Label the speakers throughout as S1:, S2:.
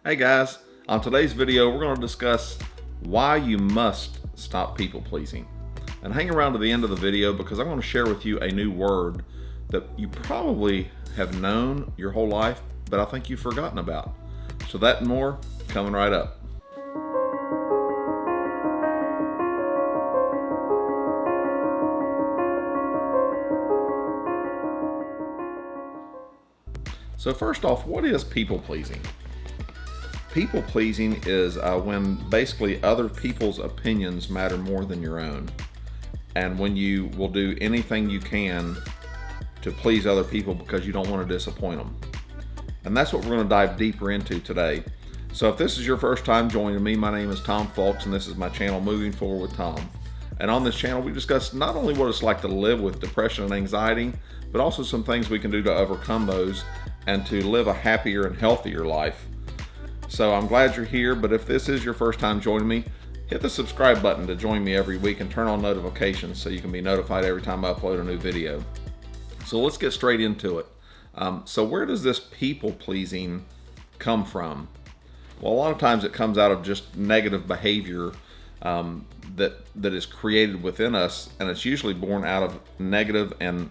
S1: Hey guys, on today's video we're going to discuss why you must stop people pleasing. And hang around to the end of the video because I'm going to share with you a new word that you probably have known your whole life, but I think you've forgotten about. So that and more coming right up. So first off, what is people pleasing? People pleasing is when basically other people's opinions matter more than your own, and when you will do anything you can to please other people because you don't want to disappoint them. And that's what we're going to dive deeper into today. So if this is your first time joining me, my name is Tom Fulks and this is my channel Moving Forward with Tom. And on this channel we discuss not only what it's like to live with depression and anxiety, but also some things we can do to overcome those and to live a happier and healthier life. So I'm glad you're here, but if this is your first time joining me, hit the subscribe button to join me every week and turn on notifications so you can be notified every time I upload a new video. So let's get straight into it. So where does this people pleasing come from? Well, a lot of times it comes out of just negative behavior that is created within us, and it's usually born out of negative and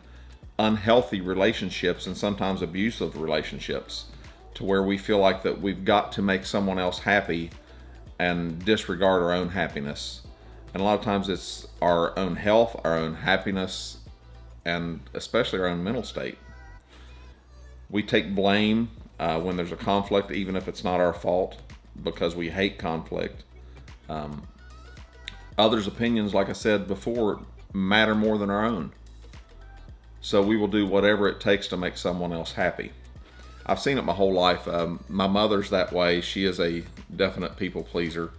S1: unhealthy relationships and sometimes abusive relationships, to where we feel like that we've got to make someone else happy and disregard our own happiness. And a lot of times it's our own health, our own happiness, and especially our own mental state. We take blame when there's a conflict, even if it's not our fault, because we hate conflict. Others' opinions, like I said before, matter more than our own. So we will do whatever it takes to make someone else happy. I've seen it my whole life. My mother's that way. She is a definite people pleaser.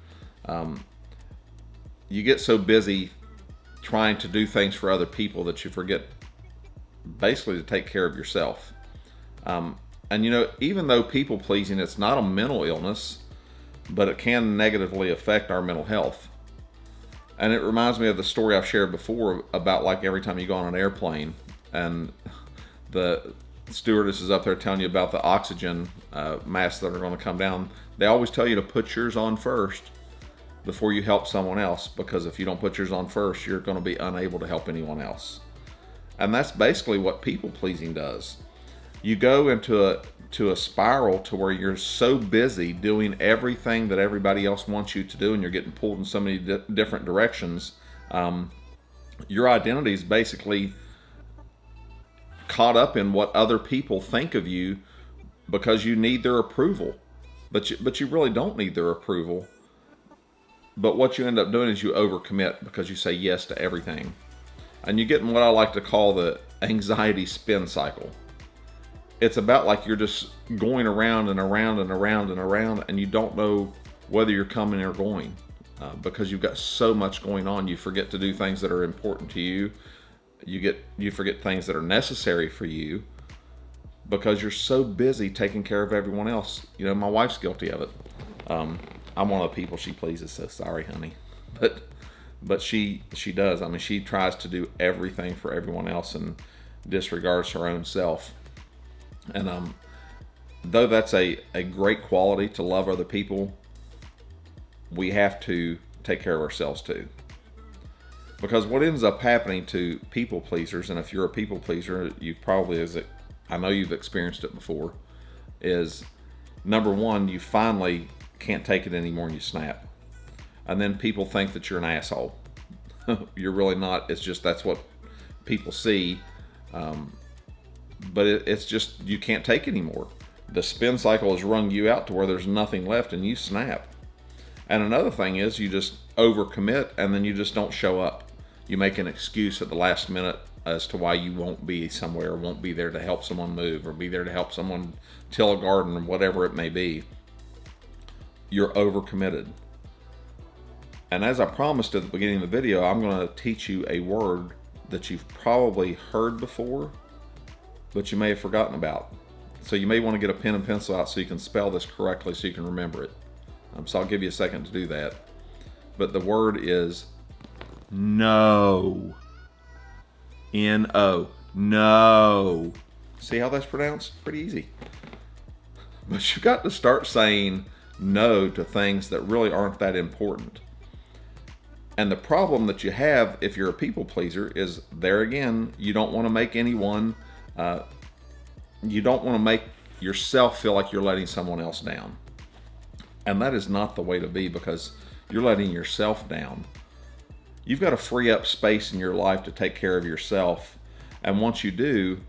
S1: You get so busy trying to do things for other people that you forget basically to take care of yourself. And you know, even though people pleasing, it's not a mental illness, but it can negatively affect our mental health. And it reminds me of the story I've shared before about, like, every time you go on an airplane and the stewardess is up there telling you about the oxygen masks that are going to come down. They always tell you to put yours on first before you help someone else, because if you don't put yours on first, you're going to be unable to help anyone else. And that's basically what people pleasing does. You go into a spiral to where you're so busy doing everything that everybody else wants you to do, and you're getting pulled in so many different directions. Your identity is basically caught up in what other people think of you because you need their approval, but you really don't need their approval. But what you end up doing is you overcommit because you say yes to everything, and you get in what I like to call the anxiety spin cycle. It's about like you're just going around and around and around and around, and you don't know whether you're coming or going because you've got so much going on. You forget to do things that are important to you. You forget things that are necessary for you because you're so busy taking care of everyone else. You know, my wife's guilty of it. I'm one of the people she pleases, so sorry, honey. But she does. I mean, she tries to do everything for everyone else and disregards her own self. And though that's a great quality to love other people, we have to take care of ourselves too. Because what ends up happening to people pleasers, and if you're a people pleaser, I know you've experienced it before, is number one, you finally can't take it anymore and you snap. And then people think that you're an asshole. You're really not. It's just that's what people see. But it's just you can't take anymore. The spin cycle has wrung you out to where there's nothing left and you snap. And another thing is you just overcommit and then you just don't show up. You make an excuse at the last minute as to why you won't be somewhere, won't be there to help someone move, or be there to help someone till a garden, or whatever it may be. You're overcommitted. And as I promised at the beginning of the video, I'm going to teach you a word that you've probably heard before, but you may have forgotten about. So you may want to get a pen and pencil out so you can spell this correctly so you can remember it. So I'll give you a second to do that. But the word is no. N-O. No. See how that's pronounced? Pretty easy. But you got to start saying no to things that really aren't that important. And the problem that you have if you're a people pleaser is, there again, you don't want to make anyone, you don't want to make yourself feel like you're letting someone else down. And that is not the way to be, because you're letting yourself down. You've got to free up space in your life to take care of yourself. And once you do,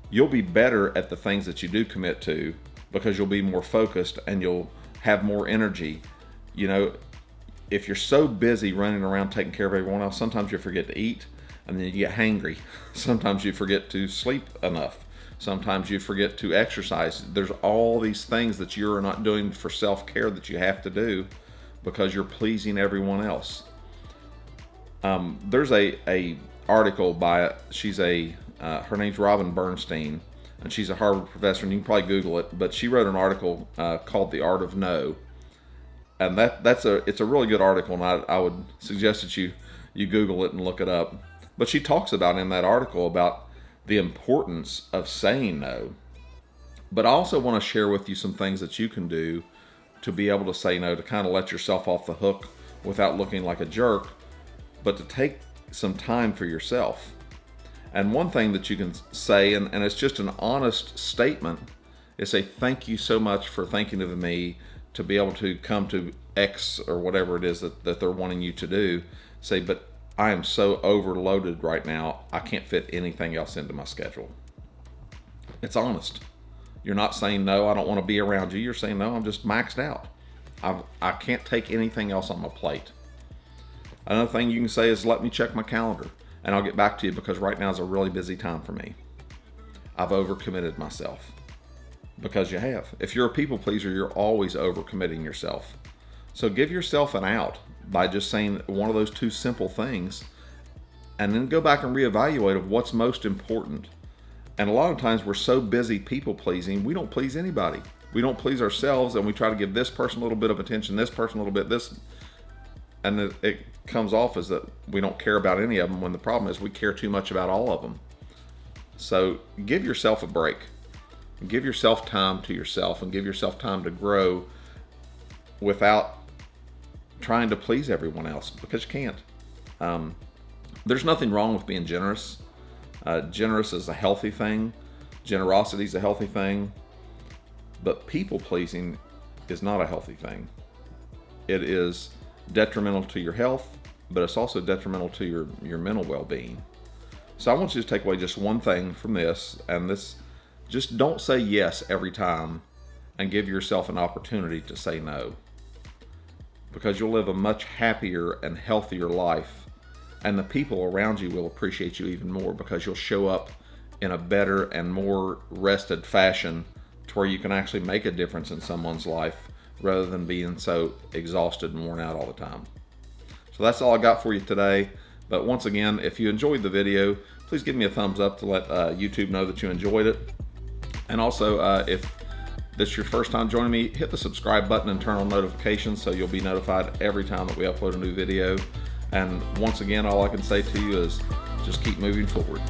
S1: you'll be better at the things that you do commit to, because you'll be more focused and you'll have more energy. You know, if you're so busy running around taking care of everyone else, sometimes you forget to eat, and then you get hangry. Sometimes you forget to sleep enough. Sometimes you forget to exercise. There's all these things that you're not doing for self-care that you have to do because you're pleasing everyone else. There's a article by, her name's Robin Bernstein, and she's a Harvard professor, and you can probably Google it, but she wrote an article called The Art of No. And it's a really good article, and I would suggest that you Google it and look it up. But she talks about in that article about the importance of saying no. But I also want to share with you some things that you can do to be able to say no, to kind of let yourself off the hook without looking like a jerk, but to take some time for yourself. And one thing that you can say, and it's just an honest statement, is say, thank you so much for thinking of me to be able to come to X or whatever it is that they're wanting you to do. Say, but I am so overloaded right now, I can't fit anything else into my schedule. It's honest. You're not saying, no, I don't want to be around you. You're saying, no, I'm just maxed out. I can't take anything else on my plate. Another thing you can say is, let me check my calendar and I'll get back to you, because right now is a really busy time for me. I've overcommitted myself. Because you have. If you're a people pleaser, you're always overcommitting yourself. So give yourself an out by just saying one of those two simple things, and then go back and reevaluate of what's most important. And a lot of times we're so busy people pleasing, we don't please anybody. We don't please ourselves, and we try to give this person a little bit of attention, this person a little bit, this, and it comes off as that we don't care about any of them, when the problem is we care too much about all of them. So give yourself a break. Give yourself time to yourself, and give yourself time to grow without trying to please everyone else, because you can't. There's nothing wrong with being generous. Generous is a healthy thing. Generosity is a healthy thing. But people pleasing is not a healthy thing. It is detrimental to your health, but it's also detrimental to your mental well-being. So I want you to take away just one thing from this, and this: just don't say yes every time, and give yourself an opportunity to say no. Because you'll live a much happier and healthier life, and the people around you will appreciate you even more, because you'll show up in a better and more rested fashion to where you can actually make a difference in someone's life, rather than being so exhausted and worn out all the time. So that's all I got for you today. But once again, if you enjoyed the video, please give me a thumbs up to let YouTube know that you enjoyed it. And also, if this is your first time joining me, hit the subscribe button and turn on notifications so you'll be notified every time that we upload a new video. And once again, all I can say to you is just keep moving forward.